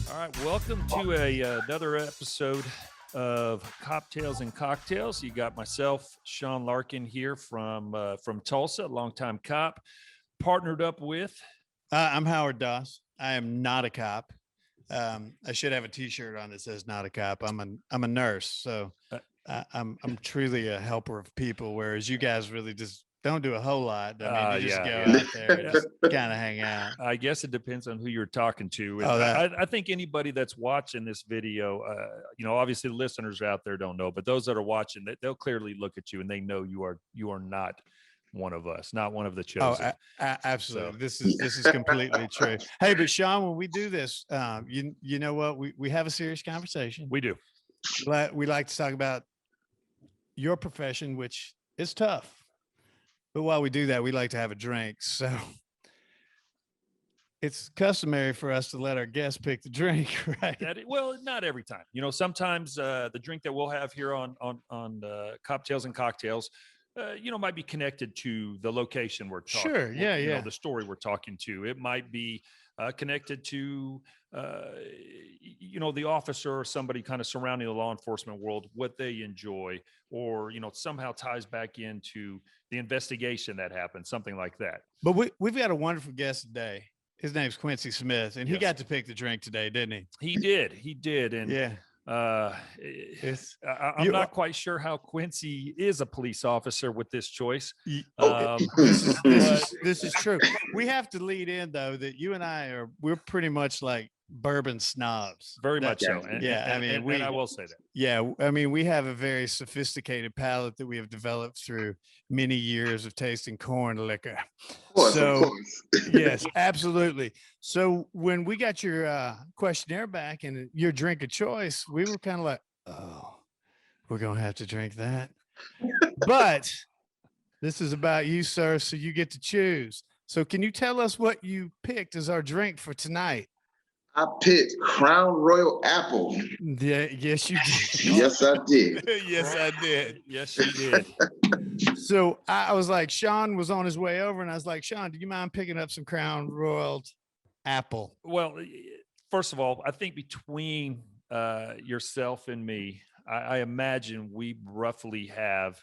All right, welcome to another episode of Coptales and Cocktails. You got myself, Sean Larkin, here from Tulsa, longtime cop, partnered up with. I'm Howard Doss. I am not a cop. I should have a T-shirt on that says "not a cop." I'm a nurse, so I'm truly a helper of people. Whereas you guys really just don't do a whole lot. I mean, you just go out there and just kind of hang out. I guess it depends on who you're talking to. And I think anybody that's watching this video, obviously the listeners out there don't know, but those that are watching, they'll clearly look at you and they know you are not one of us, not one of the chosen. Absolutely. So. This is completely true. Hey, but Sean, when we do this, you know what? We have a serious conversation. We do. We like to talk about your profession, which is tough. But while we do that, we like to have a drink. So it's customary for us to let our guests pick the drink, right? Well, not every time. Sometimes the drink that we'll have here on Coptales and Cocktails, might be connected to the location we're talking. Sure, yeah. The story we're talking to. It might be connected to, the officer or somebody kind of surrounding the law enforcement world, what they enjoy, or, somehow ties back into the investigation that happened, something like that. But we've got a wonderful guest today. His name's Quincy Smith, and he got to pick the drink today, didn't he? He did. And yeah. I'm not quite sure how Quincy is a police officer with this choice. This is true. We have to lead in though that you and we're pretty much like bourbon snobs. Very much so. And I will say that. Yeah, I mean, we have a very sophisticated palate that we have developed through many years of tasting corn liquor. Of course. Yes, absolutely. So when we got your questionnaire back and your drink of choice, we were kind of like, oh, we're going to have to drink that. But this is about you, sir, so you get to choose. So can you tell us what you picked as our drink for tonight? I picked Crown Royal Apple. Yeah, yes, you did. Yes, I did. Yes, I did. Yes, you did. So I was like, Sean was on his way over, and I was like, Sean, do you mind picking up some Crown Royal Apple? Well, first of all, I think between yourself and me, I imagine we roughly have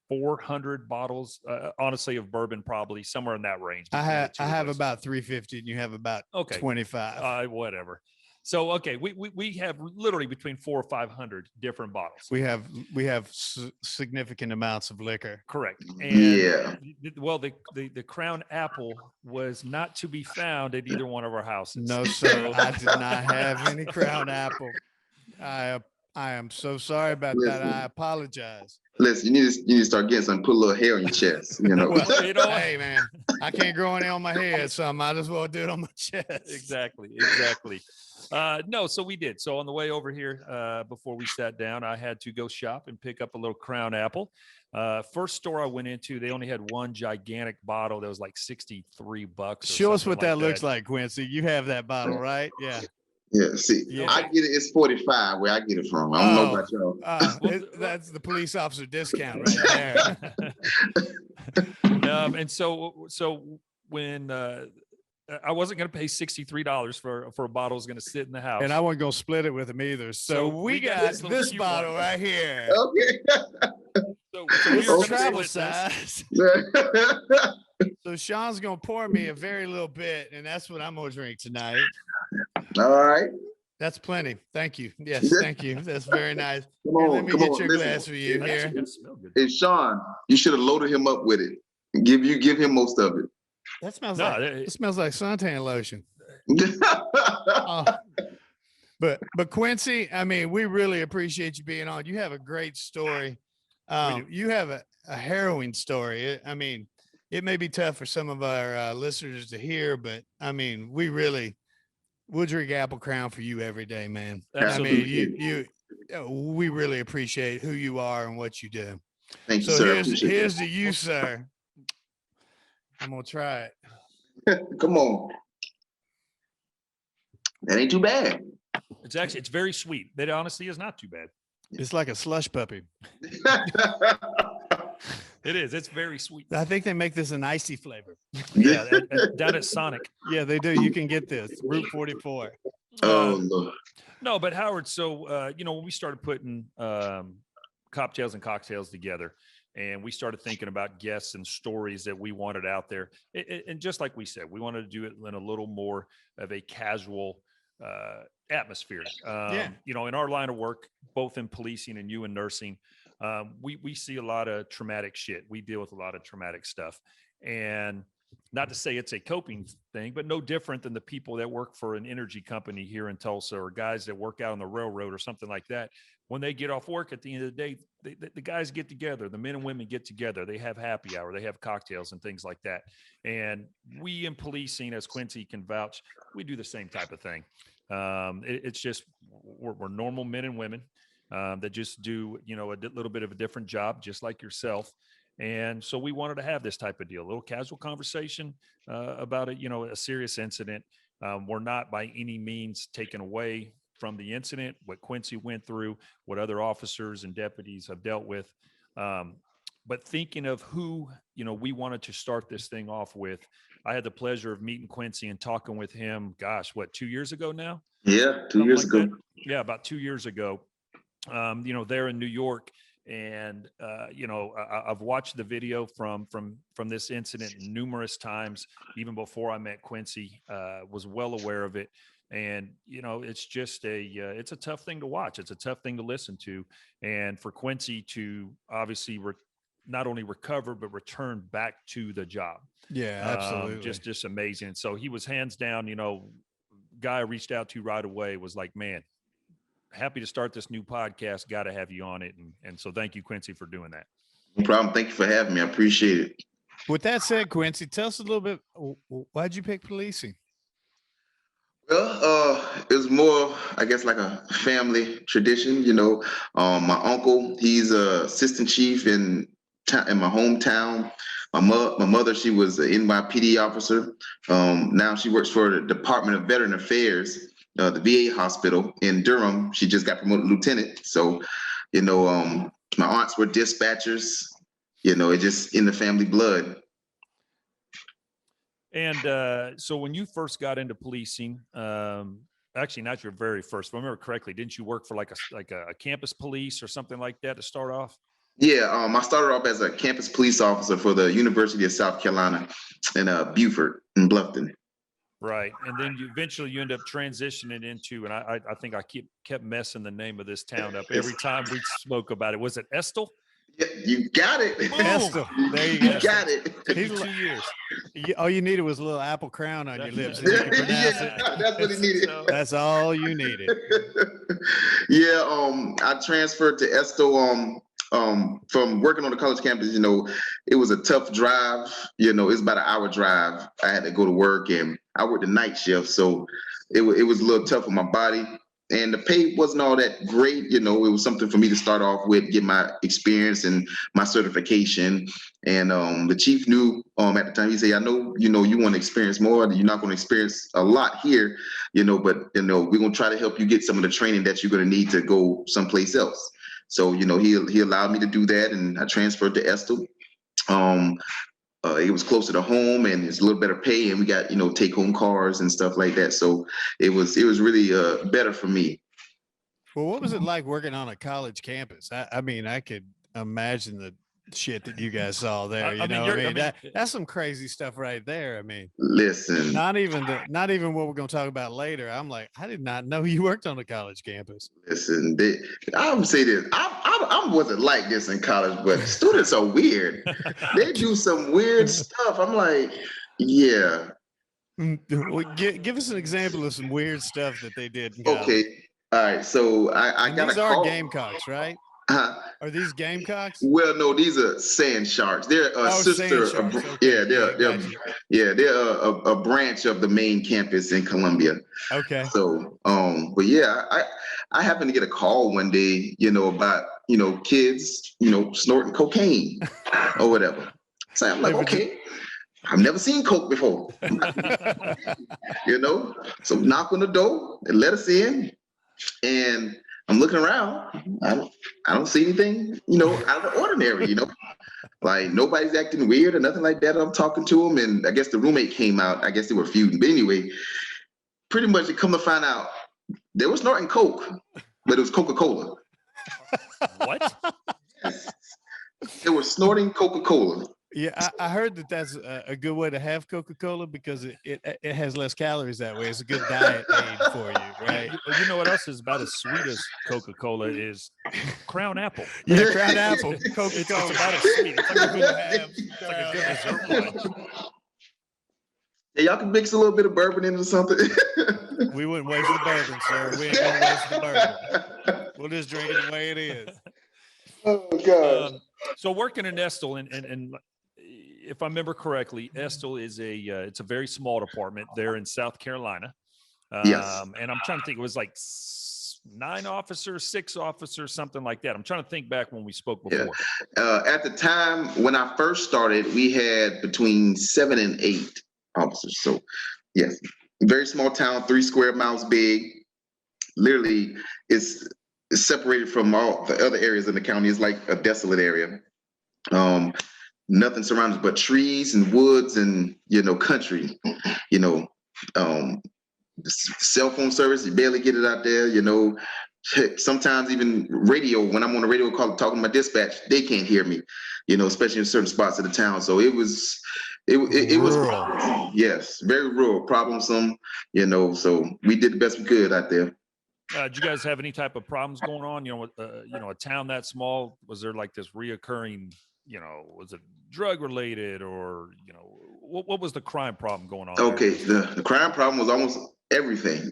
400 bottles, honestly, of bourbon, probably somewhere in that range. I have about 350 and you have about 25. Whatever. So, okay. We have literally between 400 or 500 different bottles. We have significant amounts of liquor. Correct. And well, the Crown Apple was not to be found at either one of our houses. No, sir. I did not have any Crown Apple. I am so sorry about that. I apologize. Listen, you need to start getting some, put a little hair on your chest. Well, hey man, I can't grow any on my head, so I might as well do it on my chest. Exactly. No, so we did. So on the way over here, before we sat down, I had to go shop and pick up a little Crown Apple. First store I went into, they only had one gigantic bottle that was like $63. Show us what that looks like, Quincy. You have that bottle, right? Yeah. Yeah, see, I get it. It's 45 where I get it from. I don't know about y'all. That's the police officer discount right there. And so when I wasn't going to pay $63 for a bottle that's going to sit in the house, and I wasn't going to split it with him either. So we got this bottle right here. Okay. So it's travel size. So Sean's going to pour me a very little bit, and that's what I'm going to drink tonight. All right. That's plenty. Thank you. Yes, thank you. That's very nice. Let me get your glass for you here. Hey, Sean, you should have loaded him up with it. Give him most of it. That smells it smells like suntan lotion. But Quincy, I mean, we really appreciate you being on. You have a great story. You have a harrowing story. I mean, it may be tough for some of our listeners to hear, but I mean, we'll drink Apple Crown for you every day, man. Absolutely. I mean, we really appreciate who you are and what you do. Thank you, sir. Here's to you, sir. I'm gonna try it. Come on. That ain't too bad. It's very sweet. That honestly is not too bad. It's like a slush puppy. It is. It's very sweet. I think they make this an icy flavor. Yeah, down at Sonic. Yeah, they do. You can get this Route 44. Oh Lord. No, but Howard, so when we started putting Coptales and Cocktails together, and we started thinking about guests and stories that we wanted out there, and just like we said, we wanted to do it in a little more of a casual atmosphere. In our line of work, both in policing and you in nursing, we see a lot of traumatic shit. We deal with a lot of traumatic stuff, and not to say it's a coping thing, but no different than the people that work for an energy company here in Tulsa, or guys that work out on the railroad or something like that. When they get off work at the end of the day, the guys get together, the men and women get together, they have happy hour, they have cocktails and things like that. And we in policing, as Quincy can vouch, we do the same type of thing. It's just, we're normal men and women that just do, a little bit of a different job, just like yourself. And so we wanted to have this type of deal, a little casual conversation about a serious incident. We're not by any means taken away from the incident, what Quincy went through, what other officers and deputies have dealt with. But thinking of who, we wanted to start this thing off with, I had the pleasure of meeting Quincy and talking with him, 2 years ago now? Yeah, 2 years ago. That. Yeah, about 2 years ago, there in New York. And, I've watched the video from this incident numerous times, even before I met Quincy, was well aware of it. And, it's just it's a tough thing to watch. It's a tough thing to listen to. And for Quincy to obviously not only recover, but return back to the job. Yeah, absolutely. Just amazing. So he was hands down, guy I reached out to right away was like, man, happy to start this new podcast. Got to have you on it. And so thank you, Quincy, for doing that. No problem. Thank you for having me. I appreciate it. With that said, Quincy, tell us a little bit, why'd you pick policing? Well, it was more, I guess, like a family tradition. My uncle, he's a assistant chief in my hometown. My mother, she was an NYPD officer. Now she works for the Department of Veteran Affairs, the VA hospital in Durham. She just got promoted to lieutenant. So, my aunts were dispatchers. It just in the family blood. And so when you first got into policing, actually not your very first, if I remember correctly, didn't you work for like a campus police or something like that to start off? Yeah, I started off as a campus police officer for the University of South Carolina in Beaufort and Bluffton. Right. And then you end up transitioning into, and I think I kept messing the name of this town up every time we spoke about it. Was it Estill? Yeah, you got it. Estill. There you go. You got it. Took you 2 years. All you needed was a little apple crown on your lips. And you could pronounce it. That's what he needed. That's all you needed. Yeah, I transferred to Estill from working on the college campus. It was a tough drive. It was about an hour drive. I had to go to work, and I worked the night shift, so it was a little tough on my body. And the pay wasn't all that great. It was something for me to start off with, get my experience and my certification. And the chief knew at the time, he said, I know, you want to experience more. You're not going to experience a lot here, but, we're going to try to help you get some of the training that you're going to need to go someplace else. So, he allowed me to do that, and I transferred to Estill. It was closer to home, and it's a little better pay, and we got, take home cars and stuff like that. So it was really better for me. Well, what was it like working on a college campus? I mean, I could imagine the shit that you guys saw there. That's some crazy stuff right there. I mean, listen, not even what we're going to talk about later. I'm like, I did not know you worked on a college campus. Listen, I would say this. I wasn't like this in college, but students are weird. They do some weird stuff. I'm like, yeah. Well, give us an example of some weird stuff that they did in college. Okay. All right. So I got these a are call. Gamecocks, right? Are these Gamecocks? Well, no, these are sand sharks. They're a sister. Sand sharks. They're a branch of the main campus in Columbia. Okay. So, but yeah, I happened to get a call one day, about kids, snorting cocaine or whatever. So I'm like, okay, I've never seen coke before. So knock on the door and let us in, and I'm looking around. I don't see anything, out of the ordinary. Like nobody's acting weird or nothing like that. I'm talking to them, and I guess the roommate came out. I guess they were feuding. But anyway, pretty much, it come to find out they were snorting coke, but it was Coca-Cola. What? They were snorting Coca-Cola. Yeah, I heard that that's a good way to have Coca-Cola because it has less calories that way. It's a good diet aid for you, right? You know what else is about as sweet as Coca-Cola is Crown Apple. Yeah, Crown Apple, It's Coca-Cola. about as sweet. It's like a good, It's like a good dessert punch. Yeah, y'all can mix a little bit of bourbon into something. We wouldn't waste the bourbon, sir. We ain't gonna waste the bourbon. We'll just drink it the way it is. Oh gosh. So working in Estill, and if I remember correctly, Estill is it's a very small department there in South Carolina. Yes. And I'm trying to think, it was like 9 officers, 6 officers, something like that. I'm trying to think back when we spoke before. At the time when I first started, we had between 7 and 8 officers. So yes, very small town, 3 square miles big. Literally, it's separated from all the other areas in the county. It's like a desolate area. Nothing surrounds but trees and woods and country. Cell phone service, you barely get it out there. Sometimes even radio. When I'm on a radio call talking to my dispatch, they can't hear me. Especially in certain spots of the town. So it was Rural. yes, very rural, problemsome. So we did the best we could out there. Did you guys have any type of problems going on? With a town that small, was there like this reoccurring? Was it drug related, or what was the crime problem going on? Okay, the crime problem was almost everything.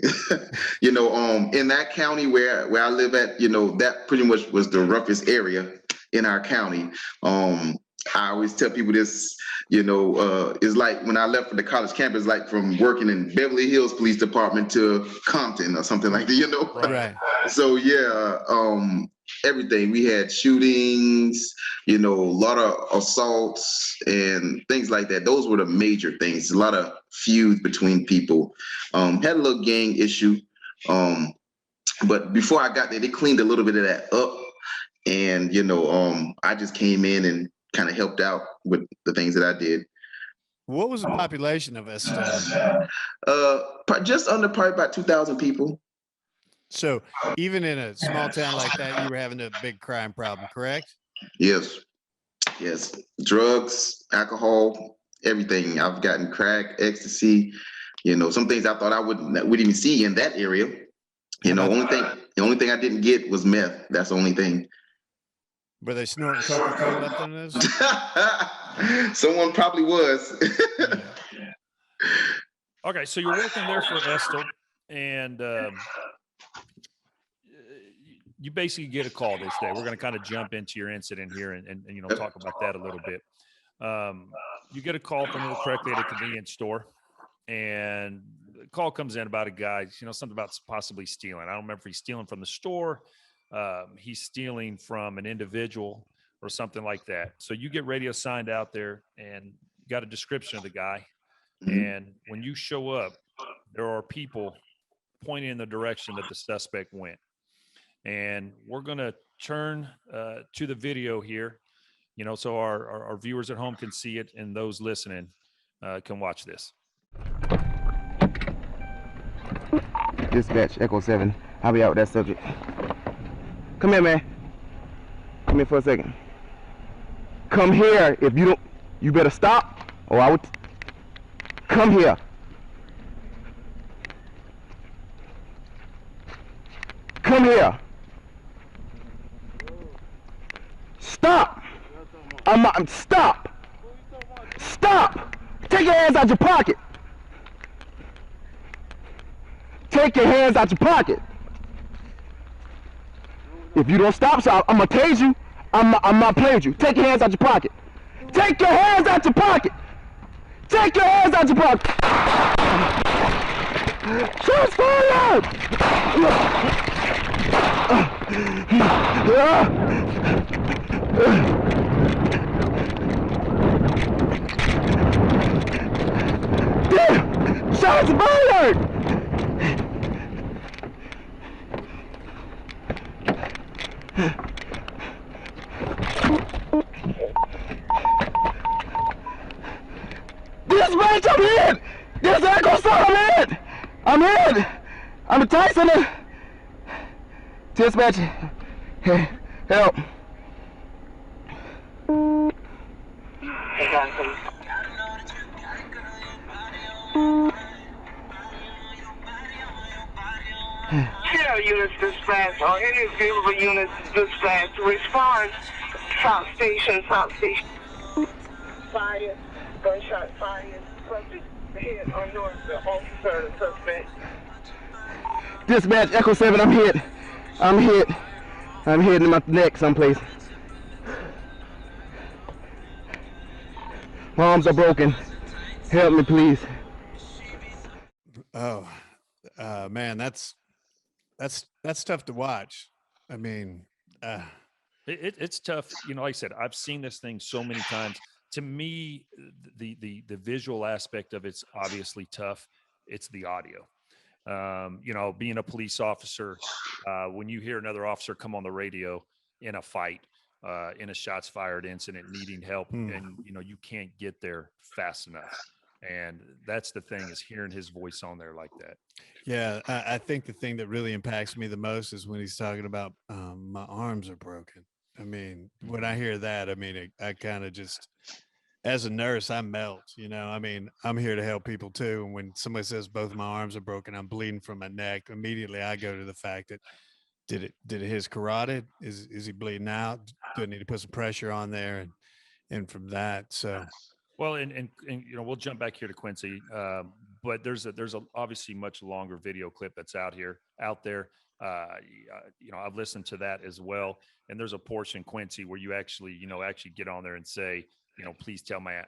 In that county where I live at, that pretty much was the roughest area in our county. I always tell people this, it's like when I left for the college campus, like from working in Beverly Hills Police Department to Compton or something like that, Right. So yeah, everything. We had shootings, a lot of assaults and things like that. Those were the major things. A lot of feuds between people. Had a little gang issue. But before I got there, they cleaned a little bit of that up. And, I just came in and kind of helped out with the things that I did. What was the population of Estill? Just under probably about 2,000 people. So even in a small town like that, you were having a big crime problem, correct? Yes. Drugs, alcohol, everything. I've gotten crack, ecstasy, some things I thought I wouldn't even see in that area. The only thing I didn't get was meth. That's the only thing. Were they snorting Coca-Cola up in this? Someone probably was. Okay, so you're working there for Estill, and you basically get a call this day. We're going to kind of jump into your incident here and talk about that a little bit. You get a call, if I remember correctly, at a convenience store, and the call comes in about a guy, something about possibly stealing. I don't remember if he's stealing from the store. He's stealing from an individual or something like that. So you get radio signed out there and got a description of the guy. Mm-hmm. And when you show up, there are people pointing in the direction that the suspect went. And we're going to turn to the video here, so our viewers at home can see it and those listening can watch this. Dispatch, Echo 7. I'll be out with that subject. Come here, man. Come here for a second. Come here. If you don't, you better stop, or I would. Come here. Come here. Stop. Stop. Stop. Take your hands out your pocket. Take your hands out your pocket. If you don't stop, so I'm gonna tase you. I'm not playing with you. Take your hands out your pocket. Take your hands out your pocket. Take your hands out your pocket. Shots fired! Shots fired! Dispatch, I'm hit! This Echo 7, I'm hit! I'm hit! I'm a Tyson. Dispatch, help. Care units dispatched or any available units dispatched. Respond. South Station. Fire. Gunshot fire. Subject hit or north. The officer and suspect. Dispatch, Echo 7, I'm hit. I'm hit in my neck someplace. My arms are broken. Help me, please. Oh, man, that's tough to watch. I mean, It's tough. You know, like I said, I've seen this thing so many times. To me, the visual aspect of it's obviously tough. It's the audio. You know, being a police officer, when you hear another officer come on the radio in a fight, in a shots fired incident, needing help, and you know you can't get there fast enough. And that's the thing, is hearing his voice on there like that. yeah, I think the thing that really impacts me the most is when he's talking about my arms are broken. I mean, when I hear that, I mean, I kind of just, as a nurse, I melt, you know. I mean, I'm here to help people too. And when somebody says both my arms are broken, I'm bleeding from my neck, immediately I go to the fact that did it hit his carotid? Is he bleeding out? Do I need to put some pressure on there? And from that, so Well, and you know, we'll jump back here to Quincy, but there's a obviously much longer video clip that's out there. You know, I've listened to that as well, and there's a portion, Quincy, where you actually get on there and say, you know, please tell my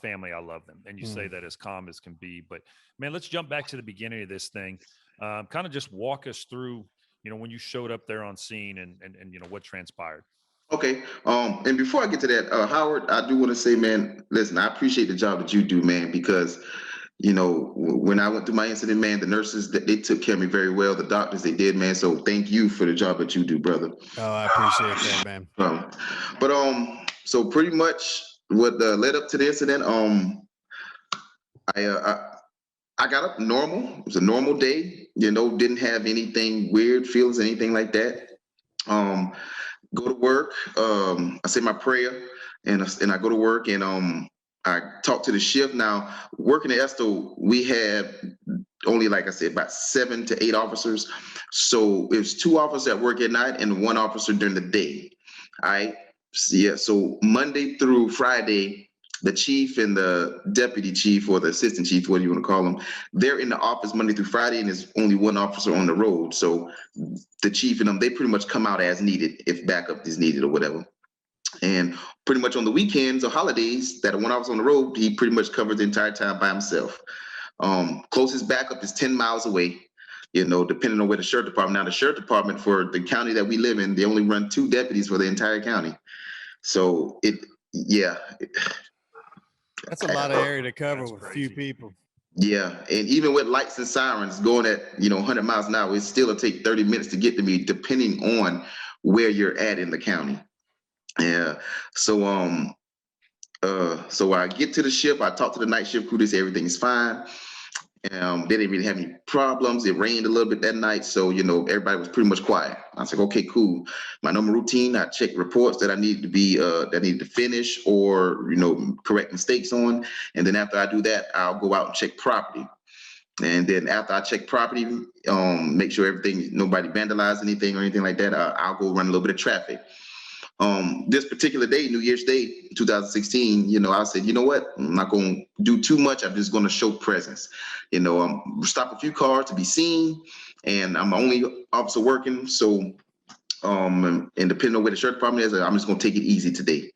family I love them, and you say that as calm as can be. But man, let's jump back to the beginning of this thing. Kind of just walk us through, you know, when you showed up there on scene and you know what transpired. Okay. And before I get to that, Howard, I do want to say, man, listen, I appreciate the job that you do, man, because, you know, when I went through my incident, man, the nurses, they took care of me very well. The doctors, they did, man. So thank you for the job that you do, brother. oh, I appreciate that, man. So pretty much what led up to the incident, I got up normal. It was a normal day, you know, didn't have anything weird feelings, anything like that. Go to work. I say my prayer, and I go to work, and I talk to the shift. Now, working at Estill, we had only, like I said, about 7 to 8 officers. So it was 2 officers that work at night and 1 officer during the day. All right. Yeah. So Monday through Friday, the chief and the deputy chief, or the assistant chief, what do you want to call them, they're in the office Monday through Friday, and there's only 1 officer on the road. So the chief and them, they pretty much come out as needed if backup is needed or whatever. And pretty much on the weekends or holidays that 1 officer on the road, he pretty much covers the entire time by himself. Closest backup is 10 miles away, you know, depending on where the sheriff department. Now, the sheriff department for the county that we live in, they only run 2 deputies for the entire county. So That's a lot of area to cover That's with crazy. few people. yeah, and even with lights and sirens going at, you know, 100 miles an hour, it still will take 30 minutes to get to me, depending on where you're at in the county. Yeah. So I get to the shift. I talk to the night shift crew. They say everything's fine. They didn't really have any problems. It rained a little bit that night, so, you know, everybody was pretty much quiet. I was like, okay, cool. My normal routine, I check reports that I need to finish, or, you know, correct mistakes on. And then after I do that, I'll go out and check property. And then after I check property, make sure nobody vandalized anything or anything like that, I'll go run a little bit of traffic. This particular day, New Year's Day, 2016, you know, I said, you know what, I'm not going to do too much. I'm just going to show presence. You know, stop a few cars to be seen, and I'm the only officer working. So, and depending on where the sheriff department is, I'm just going to take it easy today.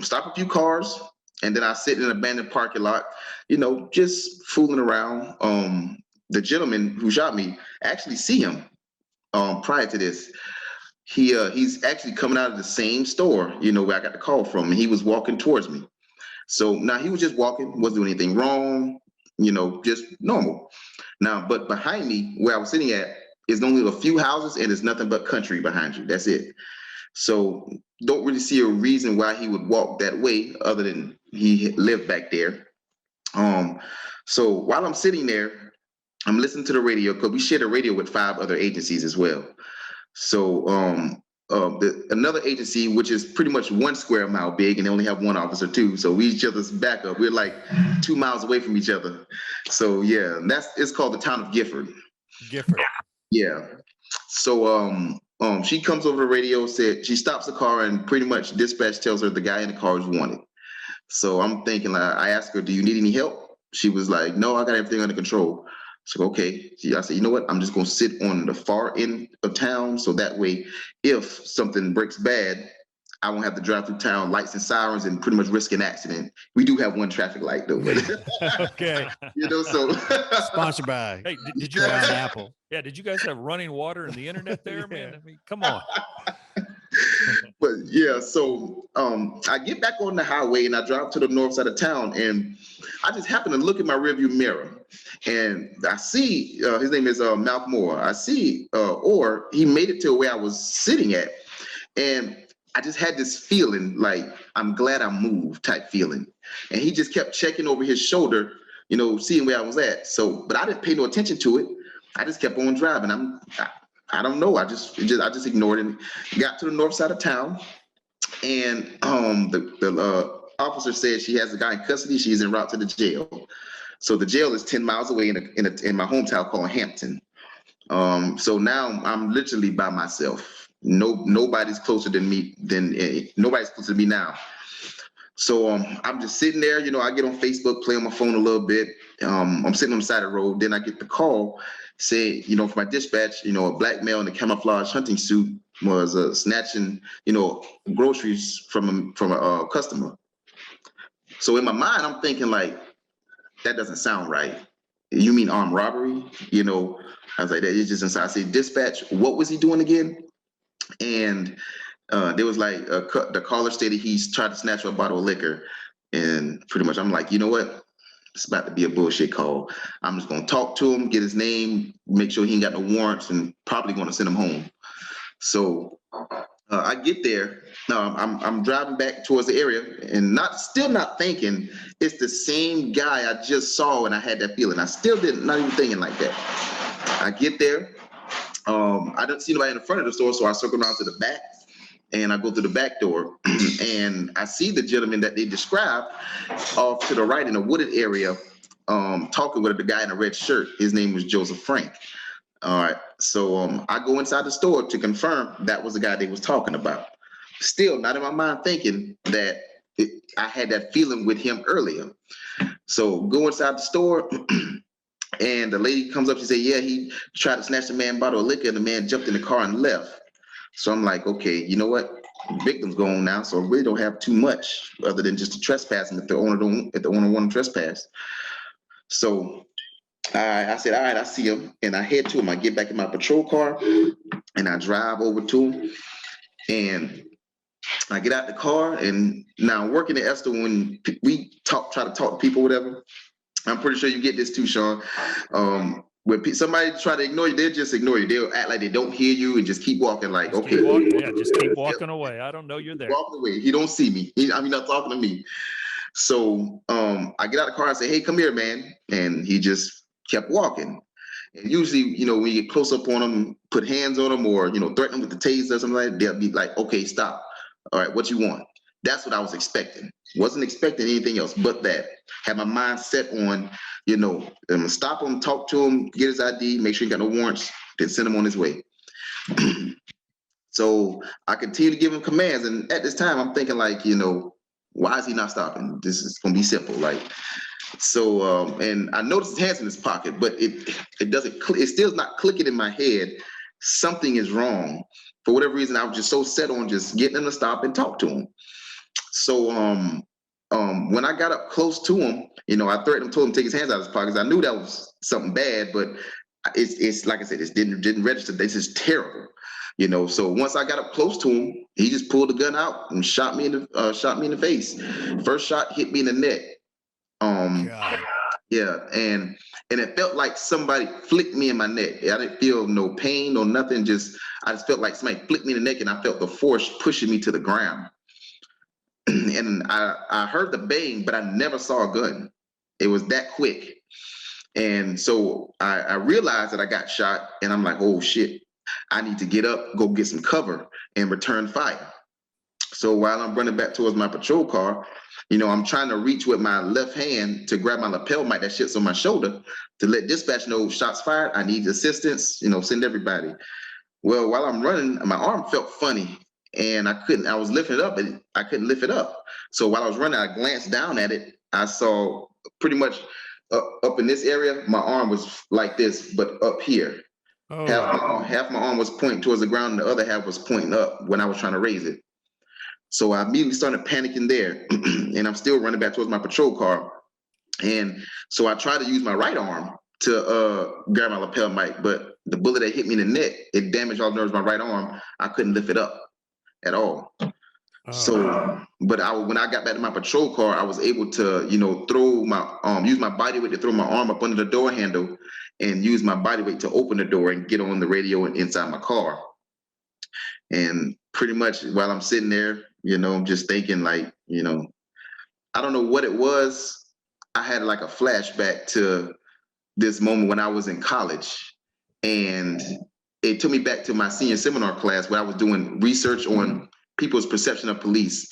Stop a few cars, and then I sit in an abandoned parking lot, you know, just fooling around. The gentleman who shot me, actually see him prior to this. He's actually coming out of the same store, you know, where I got the call from, and he was walking towards me. So now he was just walking, wasn't doing anything wrong, you know, just normal. Now, but behind me, where I was sitting at, is only a few houses, and there's nothing but country behind you. That's it. So don't really see a reason why he would walk that way other than he lived back there. So while I'm sitting there, I'm listening to the radio because we share the radio with 5 other agencies as well. So another agency, which is pretty much 1 square mile big, and they only have 1 officer too. So we each other's backup. We're like 2 miles away from each other. So yeah, it's called the town of Gifford. Gifford. Yeah. So she comes over the radio, said she stops the car, and pretty much dispatch tells her the guy in the car is wanted. So I'm thinking, I asked her, do you need any help? She was like, no, I got everything under control. So, okay. I said, you know what? I'm just going to sit on the far end of town. So that way, if something breaks bad, I won't have to drive through town, lights and sirens, and pretty much risk an accident. We do have 1 traffic light though. Okay. You know, so. Sponsored by Hey, did you Brown guys Apple. Yeah, did you guys have running water and the internet there, man? Yeah. I mean, come on. But yeah, so I get back on the highway and I drive to the north side of town, and I just happen to look in my rearview mirror, and I see his name is Malcolm Moore. I see or he made it to where I was sitting at, and I just had this feeling like I'm glad I moved type feeling, and he just kept checking over his shoulder, you know, seeing where I was at. So, but I didn't pay no attention to it. I just kept on driving. I don't know. I just ignored it. Got to the north side of town, and the officer said she has the guy in custody. She's en route to the jail. So the jail is 10 miles away in my hometown called Hampton. So now I'm literally by myself. Nobody's closer than me. Nobody's closer to me now. So I'm just sitting there. You know, I get on Facebook, play on my phone a little bit. I'm sitting on the side of the road. Then I get the call. Say, you know, for my dispatch, you know, a black male in a camouflage hunting suit was snatching, you know, groceries from a customer. So in my mind, I'm thinking like, that doesn't sound right. You mean armed robbery? You know, I was like, that is just inside. I said, dispatch, what was he doing again? And there was like the caller stated he's tried to snatch a bottle of liquor, and pretty much I'm like, you know what? It's about to be a bullshit call. I'm just gonna talk to him, get his name, make sure he ain't got no warrants, and probably gonna send him home. So I get there. I'm driving back towards the area, and still not thinking it's the same guy I just saw, and I had that feeling. I still not even thinking like that. I get there. I don't see nobody in the front of the store, so I circle around to the back. And I go through the back door, and I see the gentleman that they described off to the right in a wooded area, talking with the guy in a red shirt. His name was Joseph Frank. All right, so I go inside the store to confirm that was the guy they was talking about. Still not in my mind thinking that I had that feeling with him earlier. So go inside the store, and the lady comes up. She said, yeah, he tried to snatch the man bottle of liquor, and the man jumped in the car and left. So I'm like, okay, you know what? The victim's gone now, so I really don't have too much other than just a trespassing if the owner wanted to trespass. So I said, all right, I see him, and I head to him. I get back in my patrol car, and I drive over to him, and I get out the car. And now working at Estill, when we try to talk to people, whatever, I'm pretty sure you get this too, Sean. When somebody try to ignore you, they'll just ignore you. They'll act like they don't hear you and just keep walking like, Just okay. keep walking. Yeah, just keep walking away. I don't know you're there. Walking away. He don't see me. Not talking to me. So I get out of the car and say, hey, come here, man. And he just kept walking. And usually, you know, when you get close up on them, put hands on them, or, you know, threaten them with the taser or something like that, they'll be like, okay, stop. All right, what you want? That's what I was expecting. Wasn't expecting anything else but that. Had my mind set on, you know, I'm gonna stop him, talk to him, get his ID, make sure he got no warrants, then send him on his way. So I continue to give him commands, and at this time I'm thinking like, you know, why is he not stopping? This is gonna be simple, like. So and I noticed his hands in his pocket, but it doesn't it still's not clicking in my head. Something is wrong. For whatever reason, I was just so set on just getting him to stop and talk to him. So when I got up close to him, you know, I threatened him, told him to take his hands out of his pockets. I knew that was something bad, but it's like I said, it didn't register. This is terrible, you know. So once I got up close to him, he just pulled the gun out and shot me in the face. First shot hit me in the neck. God. Yeah, and it felt like somebody flicked me in my neck. I didn't feel no pain or nothing. I just felt like somebody flicked me in the neck, and I felt the force pushing me to the ground. And I heard the bang, but I never saw a gun. It was that quick. And so I realized that I got shot, and I'm like, oh shit, I need to get up, go get some cover, and return fire. So while I'm running back towards my patrol car, I'm trying to reach with my left hand to grab my lapel mic that shit's on my shoulder to let dispatch know shots fired. I need assistance, send everybody. Well, while I'm running, my arm felt funny and I was lifting it up, but I couldn't lift it up. So while I was running, I glanced down at it. I saw pretty much up in this area, my arm was like this, but up here. Oh. Half my arm was pointing towards the ground and the other half was pointing up when I was trying to raise it. So I immediately started panicking there, and I'm still running back towards my patrol car. And so I tried to use my right arm to grab my lapel mic, but the bullet that hit me in the neck, it damaged all the nerves of my right arm. I couldn't lift it up at all. Oh. So, but when I got back to my patrol car, I was able to, use my body weight to throw my arm up under the door handle and use my body weight to open the door and get on the radio and inside my car. And pretty much while I'm sitting there, I'm just thinking like, I don't know what it was. I had like a flashback to this moment when I was in college, and it took me back to my senior seminar class where I was doing research on people's perception of police.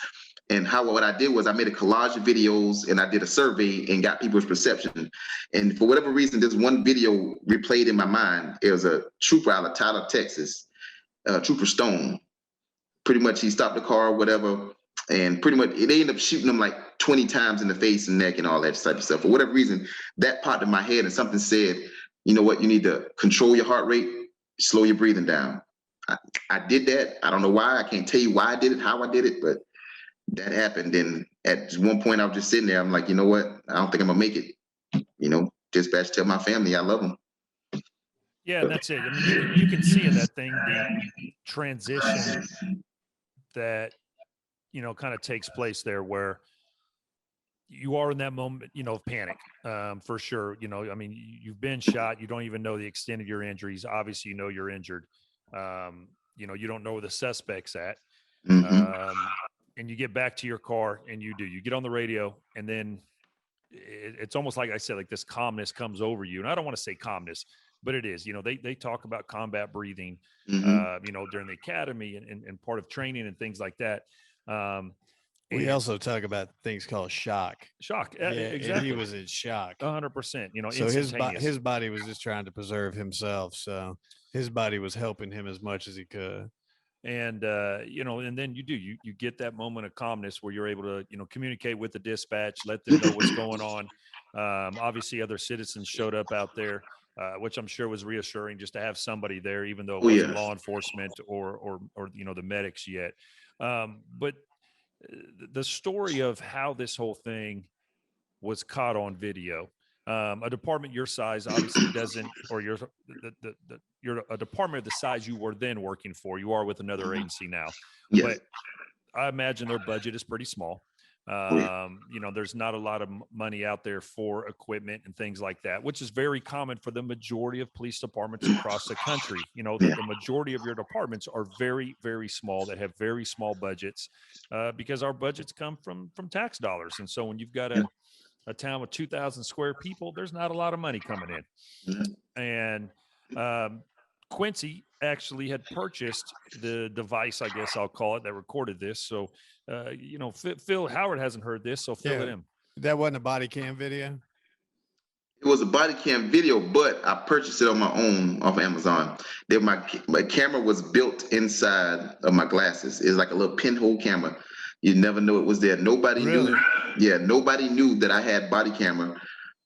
And what I did was I made a collage of videos and I did a survey and got people's perception. And for whatever reason, this one video replayed in my mind. It was a trooper out of Tyler, Texas, Trooper Stone. Pretty much he stopped the car or whatever, and pretty much they ended up shooting him like 20 times in the face and neck and all that type of stuff. For whatever reason, that popped in my head and something said, you know what, you need to control your heart rate, slow your breathing down. I did that. I don't know why. I can't tell you why I did it, how I did it, but that happened. And at one point I was just sitting there. I'm like, you know what? I don't think I'm gonna make it. Dispatch, tell my family I love them. Yeah, and that's it. I mean, you can see in that thing the transition that, kind of takes place there where you are in that moment, of panic, for sure. I mean, you've been shot. You don't even know the extent of your injuries. Obviously, you're injured. You don't know where the suspect's at. Mm-hmm. And you get back to your car and you get on the radio, and then it's almost like I said, like this calmness comes over you. And I don't want to say calmness, but it is. They talk about combat breathing, Mm-hmm. during the academy and part of training and things like that. We also talk about things called shock. Shock. Yeah, exactly. he was in shock. 100%. So his body was just trying to preserve himself. So his body was helping him as much as he could. And and then you get that moment of calmness where you're able to communicate with the dispatch, let them know what's going on. Obviously other citizens showed up out there, which I'm sure was reassuring just to have somebody there, even though it wasn't law enforcement or the medics yet. But the story of how this whole thing was caught on video. A department your size obviously doesn't, or you're a department of the size you were then working for. You are with another agency now, Yes. but I imagine their budget is pretty small. There's not a lot of money out there for equipment and things like that, which is very common for the majority of police departments across the country. The majority of your departments are very, very small, that have very small budgets, because our budgets come from tax dollars. And so when you've got a town with 2,000 square people, there's not a lot of money coming in. And Quincy actually had purchased the device, I guess I'll call it, that recorded this. So, Phil Howard hasn't heard this, so fill it in. That wasn't a body cam video? It was a body cam video, but I purchased it on my own off Amazon. My camera was built inside of my glasses. It's like a little pinhole camera. You never know it was there. Nobody knew. Yeah, nobody knew that I had body camera.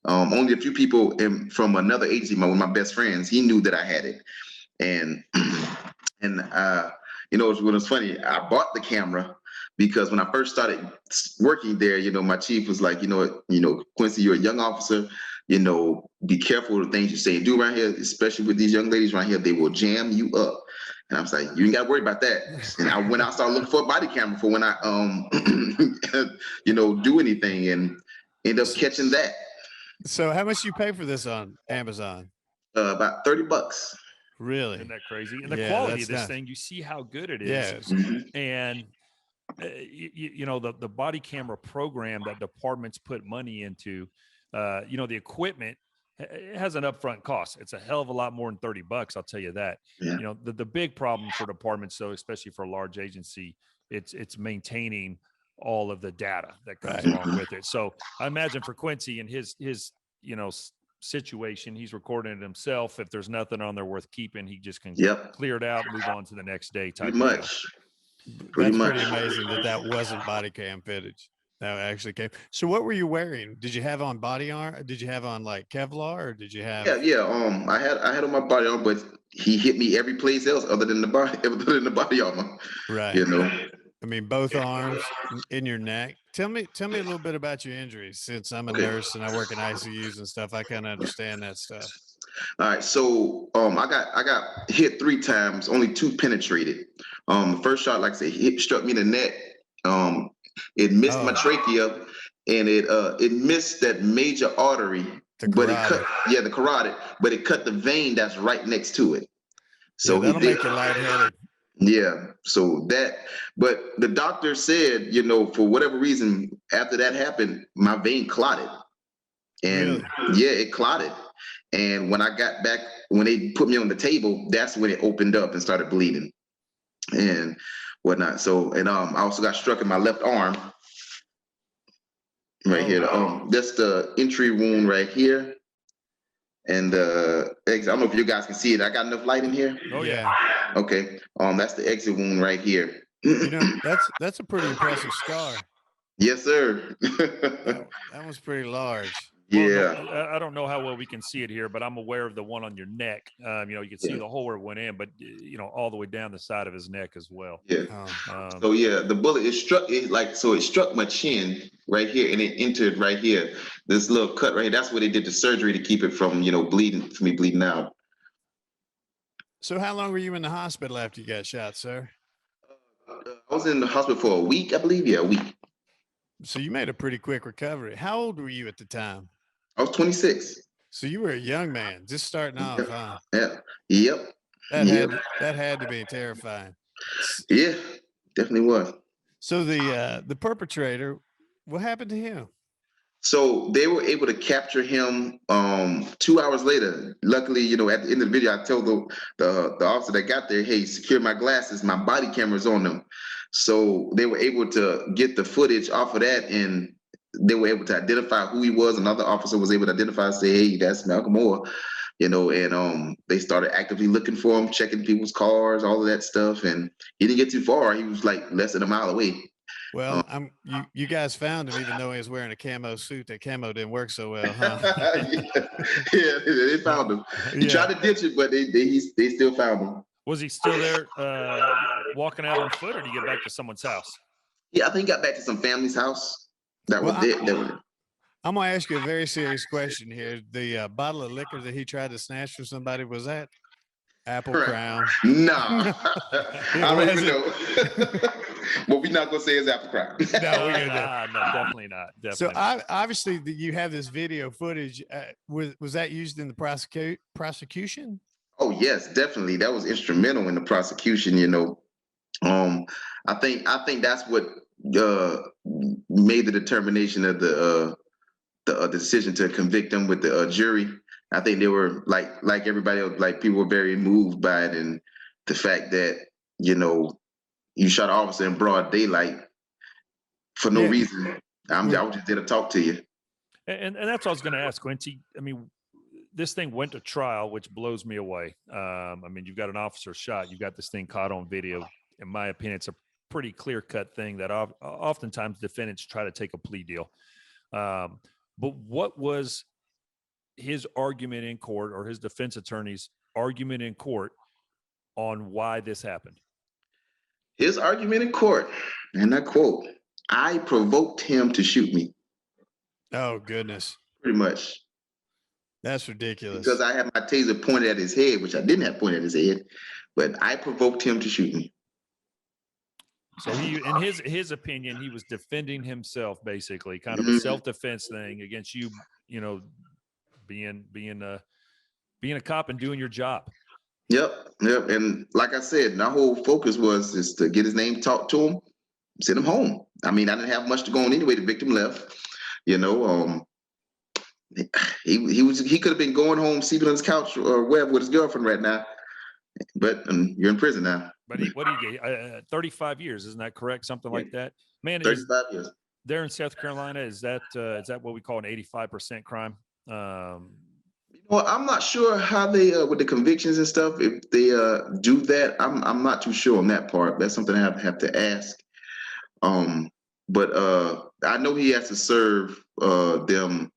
Only a few people from another agency, one of my best friends, he knew that I had it. And it was funny. I bought the camera because when I first started working there, my chief was like, Quincy, you're a young officer. Be careful of the things you say and do around here, especially with these young ladies around here. They will jam you up. And I was like, you ain't got to worry about that. And I went out, started looking for a body camera for when I, do anything, and end up catching that. So how much you pay for this on Amazon? About $30. Really? Isn't that crazy? And the Yeah, quality that's of this nuts. thing, you see how good it is. Yes. Mhm. And you know, the body camera program that departments put money into, you know, the equipment, it has an upfront cost. It's a hell of a lot more than $30. I'll tell you that. Yeah. You know, the big problem for departments, though, especially for a large agency, it's maintaining all of the data that comes Right. along with it. So I imagine for Quincy and his you know situation, he's recording it himself. If there's nothing on there worth keeping, he just can Yep. clear it out, move on to the next day type Pretty of deal. much. That's much. pretty amazing that wasn't body cam footage. That actually came. So what were you wearing? Did you have on body armor? Did you have on like Kevlar, or did you have? Yeah. I had on my body armor, but he hit me every place else other than the body, other than the body armor. Right. You know. I mean, both arms in your neck. Tell me a little bit about your injuries. Since I'm a Okay. nurse and I work in ICUs and stuff, I kind of understand that stuff. All right, so I got hit 3 times, only 2 penetrated. The first shot, like I said, struck me in the neck. It missed my Oh. trachea, and it missed that major artery, The but it carotid. cut the carotid, but it cut the vein that's right next to it. So Yeah, that'll make you lightheaded. Yeah, so that, but the doctor said, you know, for whatever reason, after that happened, my vein clotted. And yeah, it clotted. And when I got back, when they put me on the table, that's when it opened up and started bleeding and whatnot. So, and I also got struck in my left arm right here. That's the entry wound right here. And I don't know if you guys can see it. I got enough light in here. Oh yeah. Okay. That's the exit wound right here. You know, that's a pretty impressive scar. Yes, sir. That was pretty large. Yeah. Well, I don't know how well we can see it here, but I'm aware of the one on your neck. You know, you can see the hole where it went in, but you know, all the way down the side of his neck as well. Yeah. Oh. So yeah, the bullet it struck my chin right here, and it entered right here. This little cut right here. That's where they did the surgery to keep it from, you know, bleeding, from me bleeding out. So how long were you in the hospital after you got shot, sir? I was in the hospital for a week, I believe. Yeah, a week. So you made a pretty quick recovery. How old were you at the time? I was 26. So you were a young man, just starting off, huh? Yeah. Yep. That had to be terrifying. Yeah, definitely was. So the perpetrator, what happened to him? So they were able to capture him 2 hours later. Luckily, you know, at the end of the video, I told the officer that got there, hey, secure my glasses, my body camera's on them. So they were able to get the footage off of that, and they were able to identify who he was. Another officer was able to identify and say, hey, that's Malcolm Moore, you know, and they started actively looking for him, checking people's cars, all of that stuff. And he didn't get too far. He was like less than a mile away. Well, you guys found him even though he was wearing a camo suit. That camo didn't work so well, huh? yeah, they found him. He tried to ditch it, but they still found him. Was he still there walking out on foot, or did he get back to someone's house? Yeah, I think he got back to some family's house. That was it. I'm gonna ask you a very serious question here. The bottle of liquor that he tried to snatch from somebody, was that Apple Crown? No, I don't even know. Well, we're not gonna say it's Apple Crown. No, No, definitely not. Definitely. So obviously you have this video footage. Was that used in the prosecution? Oh yes, definitely. That was instrumental in the prosecution. You know, I think that's what made the determination of the decision to convict him with the jury. I think they were like everybody else, like people were very moved by it, and the fact that, you know, you shot an officer in broad daylight for no reason. I was just there to talk to you. And that's what I was going to ask, Quincy. I mean, this thing went to trial, which blows me away. I mean, you've got an officer shot. You've got this thing caught on video. In my opinion, it's a pretty clear-cut thing that oftentimes defendants try to take a plea deal. But what was his argument in court, or his defense attorney's argument in court, on why this happened? His argument in court, and I quote, "I provoked him to shoot me." Oh, goodness. Pretty much. That's ridiculous. Because I had my taser pointed at his head, which I didn't have pointed at his head, but I provoked him to shoot me. So he, in his opinion, he was defending himself, basically, kind of a self-defense thing against you, you know, being a cop and doing your job. Yep. And like I said, my whole focus was is to get his name, talk to him, send him home. I mean, I didn't have much to go on anyway. The victim left. You know, he could have been going home, sleeping on his couch or wherever with his girlfriend right now. But you're in prison now. But what do you get? 35 years, isn't that correct? Something like that. Man, 35 years. There in South Carolina, is that what we call an 85% crime? Well, I'm not sure how they with the convictions and stuff. If they do that, I'm not too sure on that part. That's something I have to ask. But I know he has to serve them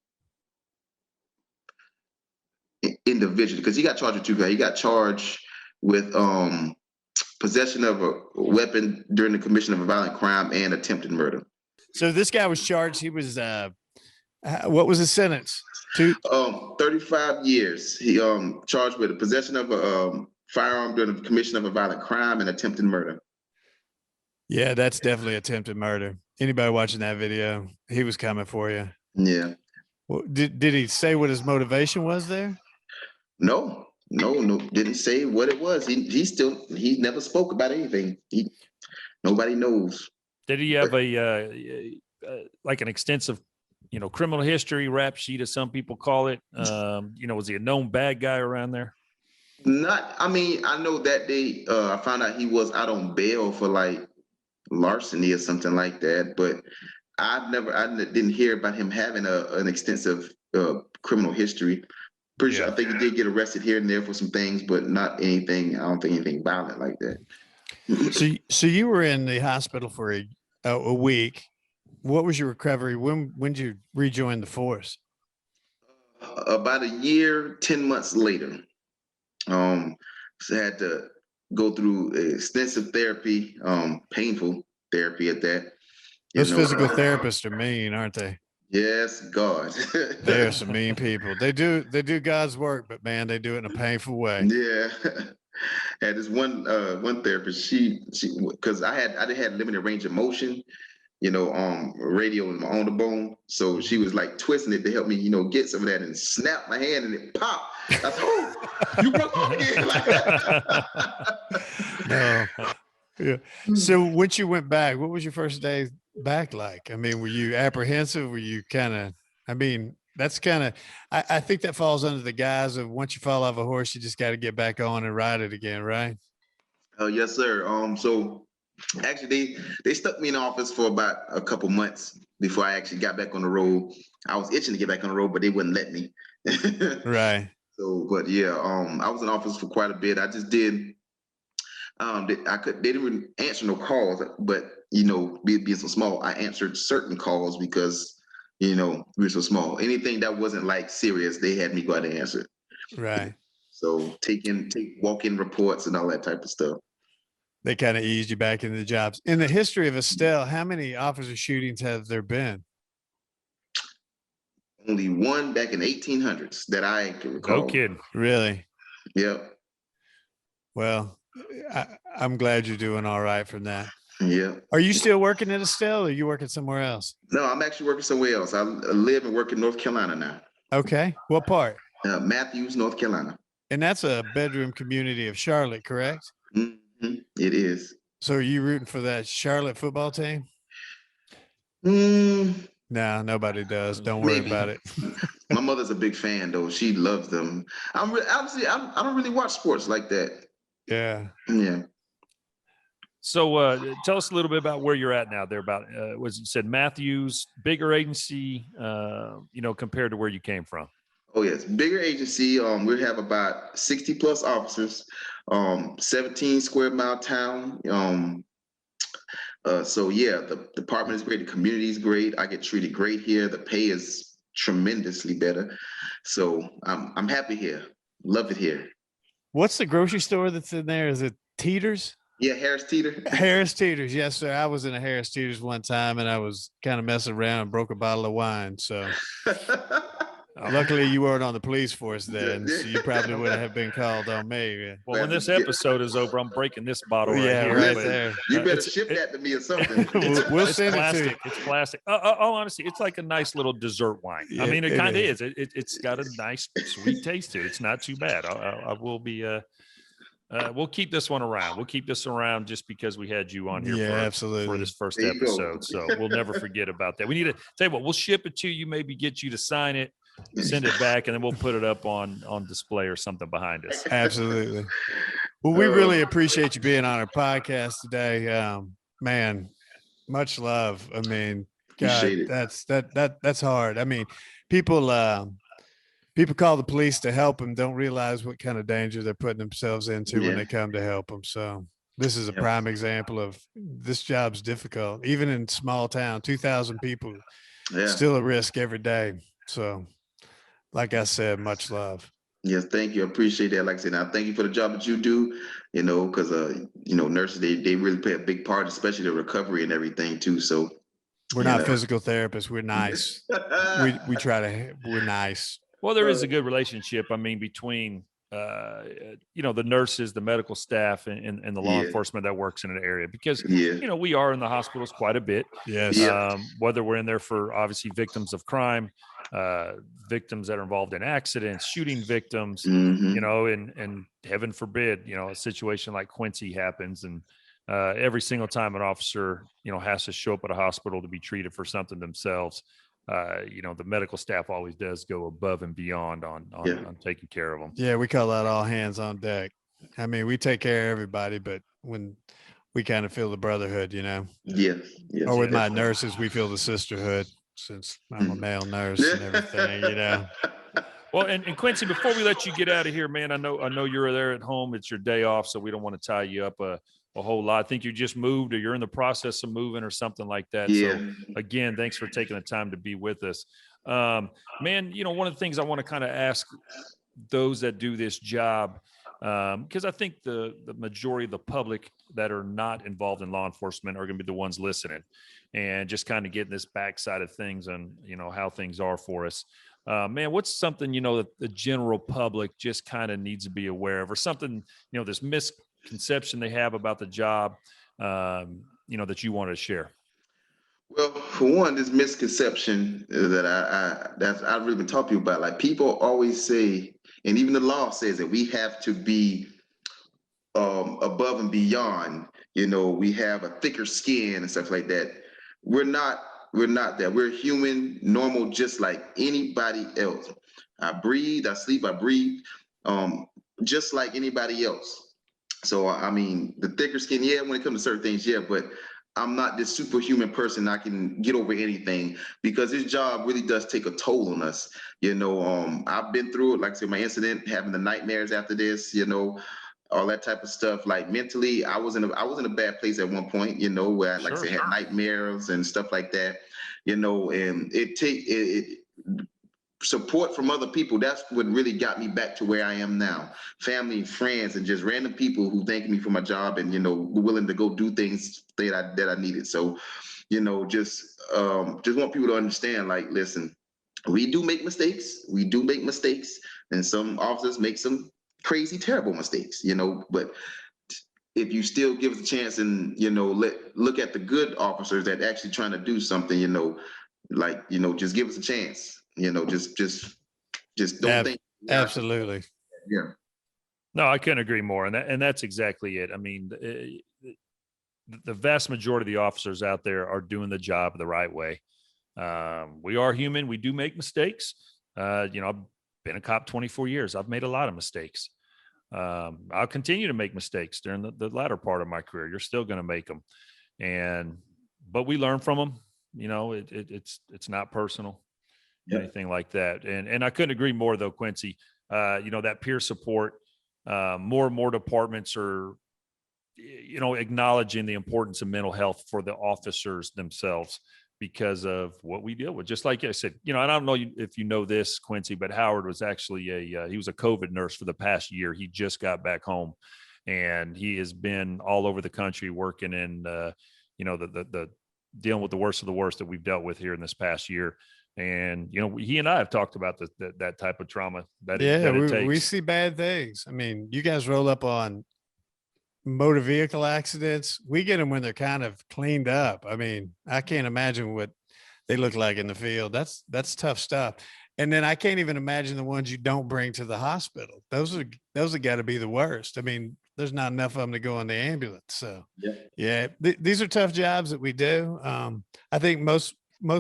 individually because he got charged with two guys. He got charged with possession of a weapon during the commission of a violent crime and attempted murder. So this guy was charged. He was what was his sentence? 35 years. He charged with the possession of a firearm during the commission of a violent crime and attempted murder. Yeah, that's definitely attempted murder. Anybody watching that video, he was coming for you. Yeah. Well, did he say what his motivation was there? No, didn't say what it was. He never spoke about anything. Nobody knows. Did he have like an extensive, criminal history rap sheet, as some people call it? Was he a known bad guy around there? I know that day I found out he was out on bail for like larceny or something like that, but I didn't hear about him having an extensive criminal history. Pretty sure I think he did get arrested here and there for some things, but not anything. I don't think anything violent like that. So you were in the hospital for a week. What was your recovery? When did you rejoin the force? About a year, 10 months later. So I had to go through extensive therapy, painful therapy at that. Those physical therapists are mean, aren't they? Yes, God. They are some mean people. They do God's work, but man, they do it in a painful way. Yeah. And this one therapist, she because I had limited range of motion, radio on the bone. So she was like twisting it to help me, get some of that, and snap my hand and it popped. I said, "Oh, you broke off again." No. Yeah. So once you went back, what was your first day back like? I mean, were you apprehensive? Were you that's I think that falls under the guise of once you fall off a horse, you just got to get back on and ride it again, right? Oh, yes, sir. So actually they stuck me in the office for about a couple months before I actually got back on the road. I was itching to get back on the road, but they wouldn't let me. Right. So, but yeah, I was in office for quite a bit. I just did. They didn't really answer no calls, but being so small, I answered certain calls because we were so small. Anything that wasn't like serious, they had me go out and answer. Right. So take walk-in reports and all that type of stuff. They kind of eased you back into the jobs. In the history of Estill, how many officer shootings have there been? Only one back in the 1800s that I can recall. No kidding. Really? Yep. Well, I'm glad you're doing all right from that. Yeah. Are you still working at Estill, or are you working somewhere else? No, I'm actually working somewhere else. I live and work in North Carolina now. Okay. What part? Matthews, North Carolina. And that's a bedroom community of Charlotte, correct? Mm-hmm. It is. So are you rooting for that Charlotte football team? No, nobody does. Don't worry about it. My mother's a big fan, though. She loves them. I don't really watch sports like that. Yeah. Yeah. So tell us a little bit about where you're at now. There about was you said Matthews, bigger agency, compared to where you came from. Oh yes, bigger agency. We have about 60 plus officers, 17 square mile town. So yeah, the department is great. The community is great. I get treated great here. The pay is tremendously better. So I'm happy here. Love it here. What's the grocery store that's in there? Is it Teeter's? Yeah, Harris Teeter. Harris Teeter's, yes, sir. I was in a Harris Teeter's one time, and I was kind of messing around and broke a bottle of wine. So Luckily, you weren't on the police force then, so you probably would have been called on me. Well, when this episode is over, I'm breaking this bottle right Yeah, here. right but, there. You better it's- ship that to me or something. We'll it's send it to plastic. you. It's plastic. All honesty, it's like a nice little dessert wine. I mean, it It kind of is. is. It's got a nice sweet taste to it. It's not too bad. I will be. We'll keep this one around. We'll keep this around just because we had you on here Yeah, for absolutely. this first There you go. episode. So we'll never forget about that. We need to tell you what. We'll ship it to you. Maybe get you to sign it, send it back, and then we'll put it up on display or something behind us. Absolutely. Well, we really appreciate you being on our podcast today. Man, much love. I mean, God, Appreciate it. that's hard. I mean, people call the police to help them, don't realize what kind of danger they're putting themselves into when Yeah. they come to help them. So this is a Yep. prime example of this job's difficult, even in small town, 2,000 people, Yeah. still a risk every day. So like I said, much love. Yes, thank you. I appreciate that. Like I said, now thank you for the job that you do, because nurses, they really play a big part, especially the recovery and everything too. So We're not physical therapists. We're nice. We're nice. Well, there is a good relationship. I mean, between the nurses, the medical staff, and the law Yeah. enforcement that works in an area, because Yeah. we are in the hospitals quite a bit. Yes. Yeah. Whether we're in there for obviously victims of crime, victims that are involved in accidents, shooting victims, Mhm. and heaven forbid, a situation like Quincy happens, and every single time an officer, has to show up at a hospital to be treated for something themselves, the medical staff always does go above and beyond on taking care of them. Yeah, we call that all hands on deck. I mean, we take care of everybody, but when we kind of feel the brotherhood, Yes. Yes. or with my definitely. nurses, we feel the sisterhood since I'm a Mm. male nurse and everything. Well, and Quincy, before we let you get out of here, man, I know you're there at home. It's your day off, so we don't want to tie you up a whole lot. I think you just moved, or you're in the process of moving, or something like that. Yeah. So again, thanks for taking the time to be with us. Man, one of the things I want to kind of ask those that do this job, because I think the majority of the public that are not involved in law enforcement are going to be the ones listening, and just kind of getting this backside of things and how things are for us. Man, what's something that the general public just kind of needs to be aware of, or something this misconception they have about the job, that you want to share? Well, for one, this misconception that I've really been talking to you about, like people always say, and even the law says that we have to be above and beyond. We have a thicker skin and stuff like that. We're not. We're not that. We're human, normal, just like anybody else. I breathe, I sleep, I breathe, just like anybody else. So I mean, the thicker skin, yeah, when it comes to certain things, yeah, but I'm not this superhuman person. I can get over anything, because this job really does take a toll on us. I've been through it. Like I said, my incident, having the nightmares after this, all that type of stuff. Like mentally, I was in a bad place at one point, where I, like I said, had nightmares and stuff like that, and it support from other people. That's what really got me back to where I am now. Family, friends, and just random people who thank me for my job and, were willing to go do things that I needed. So, just want people to understand, like, listen, we do make mistakes. And some officers make some crazy, terrible mistakes, but if you still give us a chance and, look at the good officers that actually trying to do something, just give us a chance, just don't think. Absolutely. Yeah. No, I couldn't agree more. And that's exactly it. I mean, the vast majority of the officers out there are doing the job the right way. We are human. We do make mistakes. I've been a cop 24 years. I've made a lot of mistakes. I'll continue to make mistakes during the latter part of my career. You're still going to make them. But we learn from them. It's not personal, anything like that. And I couldn't agree more though, Quincy. That peer support, more and more departments are, acknowledging the importance of mental health for the officers themselves because of what we deal with. Just like I said, and I don't know if you know this, Quincy, but Howard was actually he was a COVID nurse for the past year. He just got back home, and he has been all over the country working in, the dealing with the worst of the worst that we've dealt with here in this past year. And, you know, he and I have talked about that type of trauma that Yeah, it takes. we see bad things. I mean, you guys roll up on motor vehicle accidents. We get them when they're kind of cleaned up. I mean, I can't imagine what they look like in the field. That's tough stuff. And then I can't even imagine the ones you don't bring to the hospital. Those are got to be the worst. I mean, there's not enough of them to go on the ambulance. So yeah, these are tough jobs that we do. I think most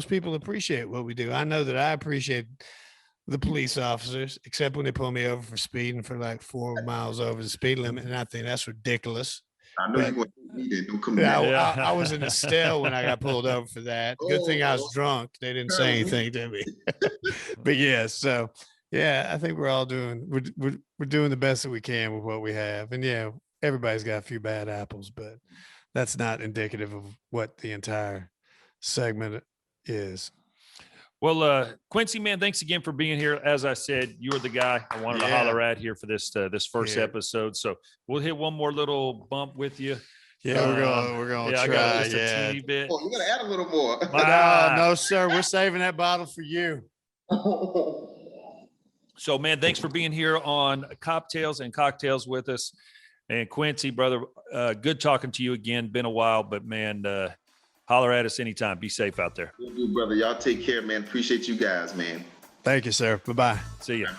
people appreciate what we do. I know that I appreciate the police officers, except when they pull me over for speeding for like 4 miles over the speed limit. And I think that's ridiculous. I know But- you're going to need it. Don't come Yeah, back. I was in Estill when I got pulled over for that. Good thing I was drunk. They didn't say anything to me. But yeah, so yeah, I think we're all we're doing the best that we can with what we have. And yeah, everybody's got a few bad apples, but that's not indicative of what the entire segment is. Well, Quincy, man, thanks again for being here. As I said, you were the guy I wanted to holler at here for this first episode. So we'll hit one more little bump with you. Yeah, we're gonna try. I got just a teeny bit. Oh, you got to add a little more. No, sir. We're saving that bottle for you. So, man, thanks for being here on Coptales and Cocktails with us. And Quincy, brother, good talking to you again. Been a while, but man, holler at us anytime. Be safe out there. Brother, y'all take care, man. Appreciate you guys, man. Thank you, sir. Bye-bye. See ya.